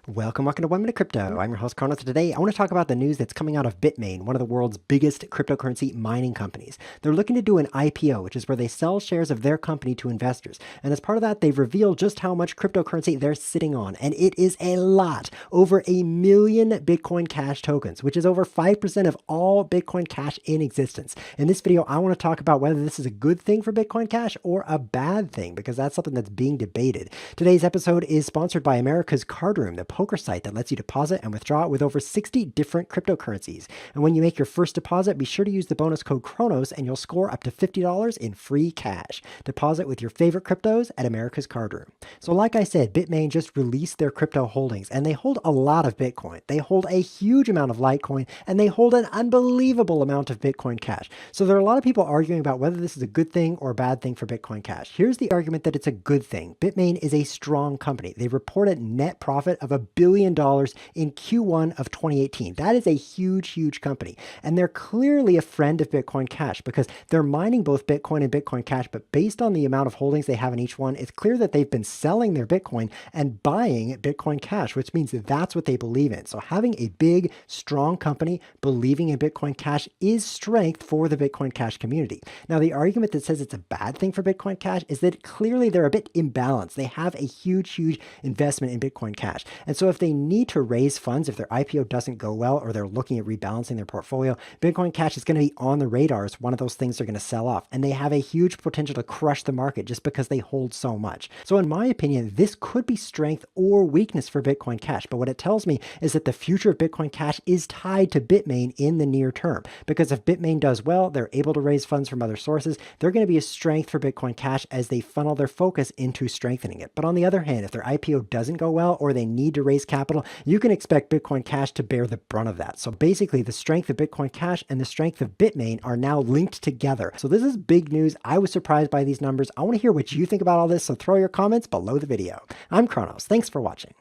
Welcome to 1 Minute Crypto. I'm your host, Chronos. Today, I want to talk about the news that's coming out of Bitmain, one of the world's biggest cryptocurrency mining companies. They're looking to do an IPO, which is where they sell shares of their company to investors. And as part of that, they've revealed just how much cryptocurrency they're sitting on. And it is a lot, over 1 million Bitcoin Cash tokens, which is over 5% of all Bitcoin Cash in existence. In this video, I want to talk about whether this is a good thing for Bitcoin Cash or a bad thing, because that's something that's being debated. Today's episode is sponsored by America's Card Room, the poker site that lets you deposit and withdraw with over 60 different cryptocurrencies. And when you make your first deposit, be sure to use the bonus code Chronos and you'll score up to $50 in free cash. Deposit with your favorite cryptos at America's Card Room. So like I said, Bitmain just released their crypto holdings and they hold a lot of Bitcoin. They hold a huge amount of Litecoin and they hold an unbelievable amount of Bitcoin Cash. So there are a lot of people arguing about whether this is a good thing or a bad thing for Bitcoin Cash. Here's the argument that it's a good thing. Bitmain is a strong company. They reported net profit of $1 billion in Q1 of 2018. That is a huge company. And they're clearly a friend of Bitcoin Cash because they're mining both Bitcoin and Bitcoin Cash, but based on the amount of holdings they have in each one, it's clear that they've been selling their Bitcoin and buying Bitcoin Cash, which means that that's what they believe in. So having a big, strong company believing in Bitcoin Cash is strength for the Bitcoin Cash community. Now, the argument that says it's a bad thing for Bitcoin Cash is that clearly they're a bit imbalanced. They have a huge investment in Bitcoin Cash. And so if they need to raise funds, if their IPO doesn't go well, or they're looking at rebalancing their portfolio, Bitcoin Cash is going to be on the radar as one of those things they're going to sell off. And they have a huge potential to crush the market just because they hold so much. So in my opinion, this could be strength or weakness for Bitcoin Cash. But what it tells me is that the future of Bitcoin Cash is tied to Bitmain in the near term. Because if Bitmain does well, they're able to raise funds from other sources. They're going to be a strength for Bitcoin Cash as they funnel their focus into strengthening it. But on the other hand, if their IPO doesn't go well or they need to raise capital, you can expect Bitcoin Cash to bear the brunt of that. So basically, the strength of Bitcoin Cash and the strength of Bitmain are now linked together. So this is big news. I was surprised by these numbers. I want to hear what you think about all this, so throw your comments below the video. I'm Chronos. Thanks for watching.